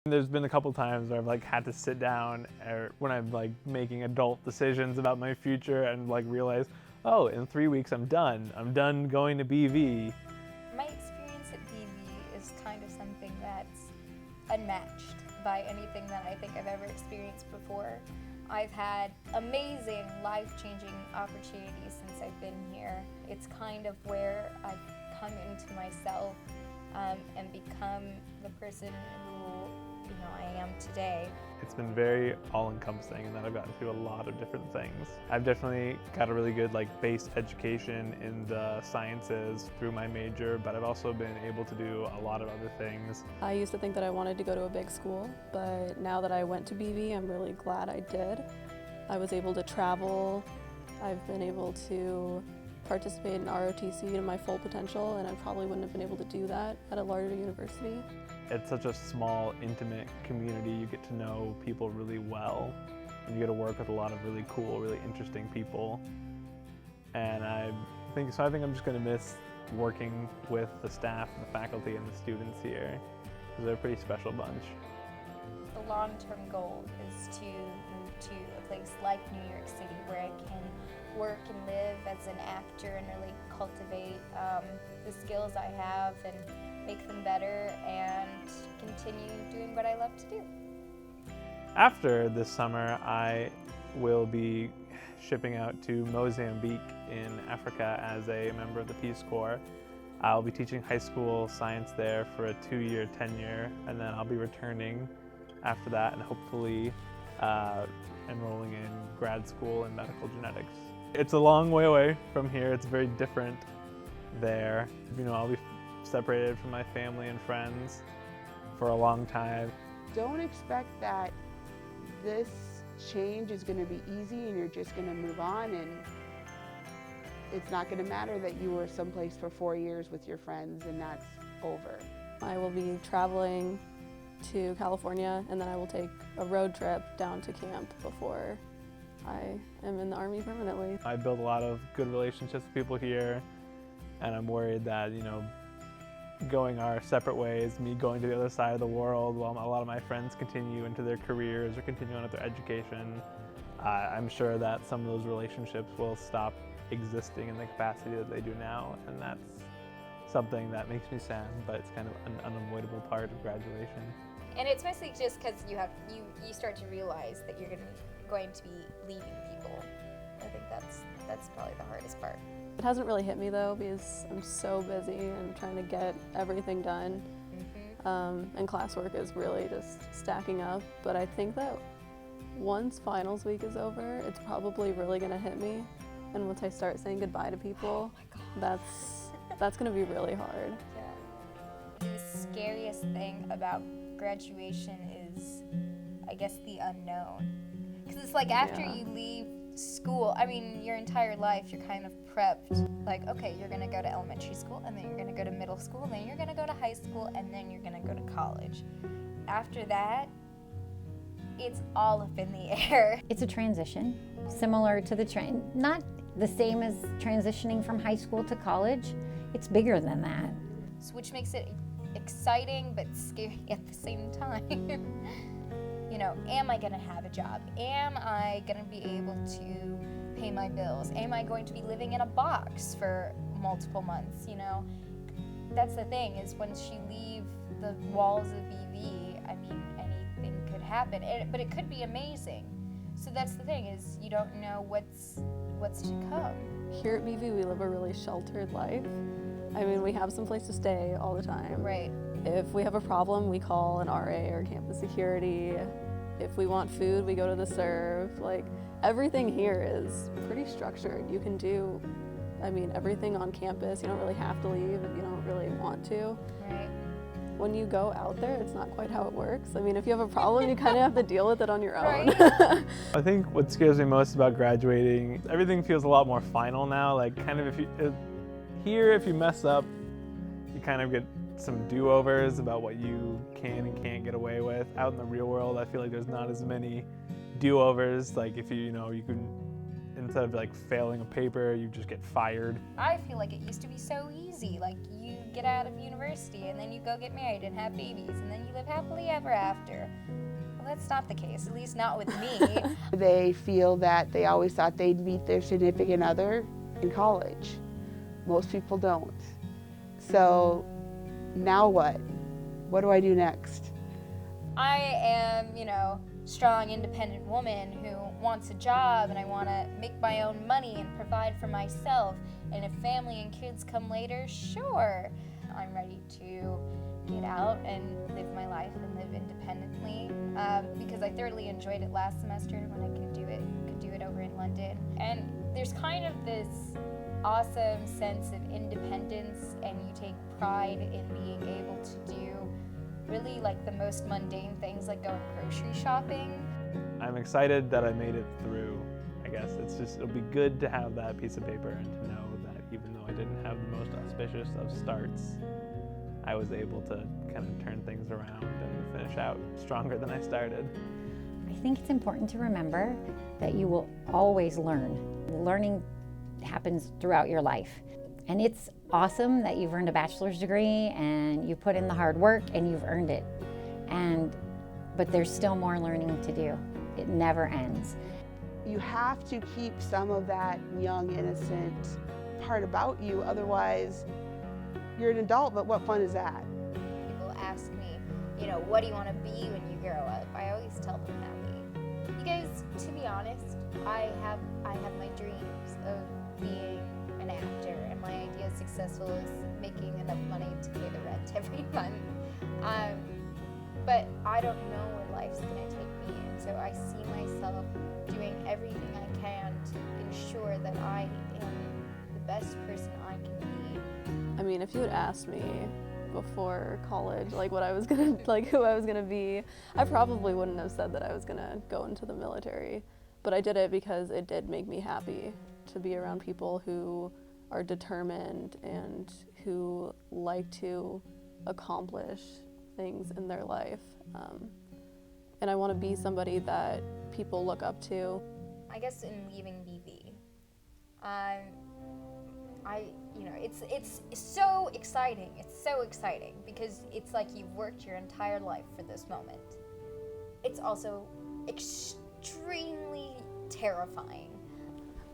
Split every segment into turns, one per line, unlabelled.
There's been a couple times where I've like had to sit down when I'm like making adult decisions about my future and like realize, oh, in 3 weeks I'm done. I'm done going to BV.
My experience at BV is kind of something that's unmatched by anything that I think I've ever experienced before. I've had amazing, life-changing opportunities since I've been here. It's kind of where I've come into myself and become the person who I am today.
It's been very all-encompassing in that I've gotten to do a lot of different things. I've definitely got a really good base education in the sciences through my major, but I've also been able to do a lot of other things.
I used to think that I wanted to go to a big school, but now that I went to BV, I'm really glad I did. I was able to travel. I've been able to participate in ROTC to my full potential, and I probably wouldn't have been able to do that at a larger university.
It's such a small, intimate community. You get to know people really well, and you get to work with a lot of really cool, really interesting people. And I think I'm just going to miss working with the staff, the faculty, and the students here, because they're a pretty special bunch.
The long-term goal is to move to a place like New York City where I can work and live as an actor and really cultivate the skills I have and make them better and continue doing what I love to do.
After this summer, I will be shipping out to Mozambique in Africa as a member of the Peace Corps. I'll be teaching high school science there for a 2-year tenure, and then I'll be returning after that and hopefully enrolling in grad school in medical genetics. It's a long way away from here. It's very different there. I'll be separated from my family and friends for a long time.
Don't expect that this change is going to be easy and you're just going to move on, and it's not going to matter that you were someplace for 4 years with your friends and that's over.
I will be traveling to California, and then I will take a road trip down to camp before I am in the Army permanently.
I built a lot of good relationships with people here, and I'm worried that, going our separate ways, me going to the other side of the world while a lot of my friends continue into their careers or continue on with their education, I'm sure that some of those relationships will stop existing in the capacity that they do now, and that's something that makes me sad, but it's kind of an unavoidable part of graduation.
And it's mostly just because you start to realize that you're going to be leaving people. I think that's probably the hardest part.
It hasn't really hit me though, because I'm so busy and trying to get everything done. And classwork is really just stacking up. But I think that once finals week is over, it's probably really gonna hit me. And once I start saying goodbye to people, that's gonna be really hard.
Yeah. The scariest thing about graduation is, I guess, the unknown. Because it's like after you leave school, your entire life you're kind of prepped. Like, okay, you're gonna go to elementary school, and then you're gonna go to middle school, and then you're gonna go to high school, and then you're gonna go to college. After that, it's all up in the air.
It's a transition, similar to the not the same as transitioning from high school to college. It's bigger than that.
Which makes it exciting but scary at the same time. Am I gonna have a job? Am I gonna be able to pay my bills? Am I going to be living in a box for multiple months? That's the thing, is once you leave the walls of BV, anything could happen, but it could be amazing. So that's the thing, is you don't know what's to come.
Here at BV, we live a really sheltered life. We have some place to stay all the time.
Right.
If we have a problem, we call an RA or campus security. If we want food, we go to the serve. Everything here is pretty structured. You can do, everything on campus. You don't really have to leave if you don't really want to.
Right.
When you go out there, it's not quite how it works. If you have a problem, you kind of have to deal with it on your own.
Right.
I think what scares me most about graduating, everything feels a lot more final now. If you mess up, you kind of get some do-overs about what you can and can't get away with. Out in the real world, I feel like there's not as many do-overs. If you can, instead of failing a paper, you just get fired.
I feel like it used to be so easy. You get out of university, and then you go get married and have babies, and then you live happily ever after. Well, that's not the case, at least not with me.
They feel that they always thought they'd meet their significant other in college. Most people don't. So now what? What do I do next?
I am, strong, independent woman who wants a job, and I want to make my own money and provide for myself. And if family and kids come later, sure. I'm ready to get out and live my life and live independently because I thoroughly enjoyed it last semester when I could do it over in London. And there's kind of this awesome sense of independence, and you take pride in being able to do really like the most mundane things, like going grocery shopping.
I'm excited that I made it through. I guess it'll be good to have that piece of paper and to know that even though I didn't have the most auspicious of starts, I was able to kind of turn things around and finish out stronger than I started.
I think it's important to remember that you will always learn. Learning happens throughout your life. And it's awesome that you've earned a bachelor's degree and you put in the hard work and you've earned it. But there's still more learning to do. It never ends.
You have to keep some of that young, innocent part about you, otherwise you're an adult, but what fun is that?
People ask me, what do you want to be when you grow up? I always tell them happy. Because to be honest, I have my dreams of being an actor, and my idea of successful is making enough money to pay the rent every month. But I don't know where life's going to take me, and so I see myself doing everything I can to ensure that I am the best person I can be.
I mean, if you had asked me before college, like what I was gonna, like who I was gonna be, I probably wouldn't have said that I was gonna go into the military. But I did it because it did make me happy to be around people who are determined and who like to accomplish things in their life. And I want to be somebody that people look up to.
I guess in leaving BV, it's so exciting. It's so exciting because it's like you've worked your entire life for this moment. It's also extremely terrifying.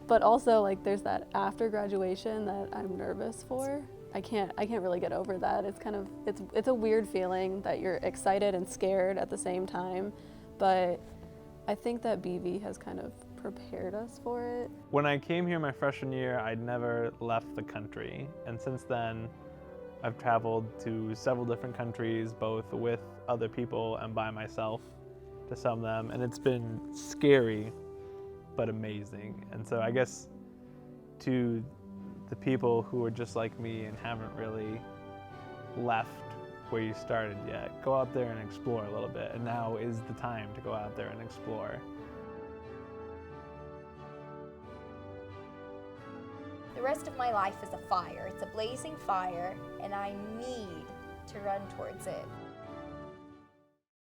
But also, like, there's that after graduation that I'm nervous for. I can't really get over that. It's kind of, it's a weird feeling that you're excited and scared at the same time. But I think that BV has kind of prepared us for it.
When I came here my freshman year, I'd never left the country. And since then, I've traveled to several different countries, both with other people and by myself to some of them. And it's been scary, but amazing. And so I guess to the people who are just like me and haven't really left where you started yet, go out there and explore a little bit. And now is the time to go out there and explore.
The rest of my life is a fire. It's a blazing fire, and I need to run towards it.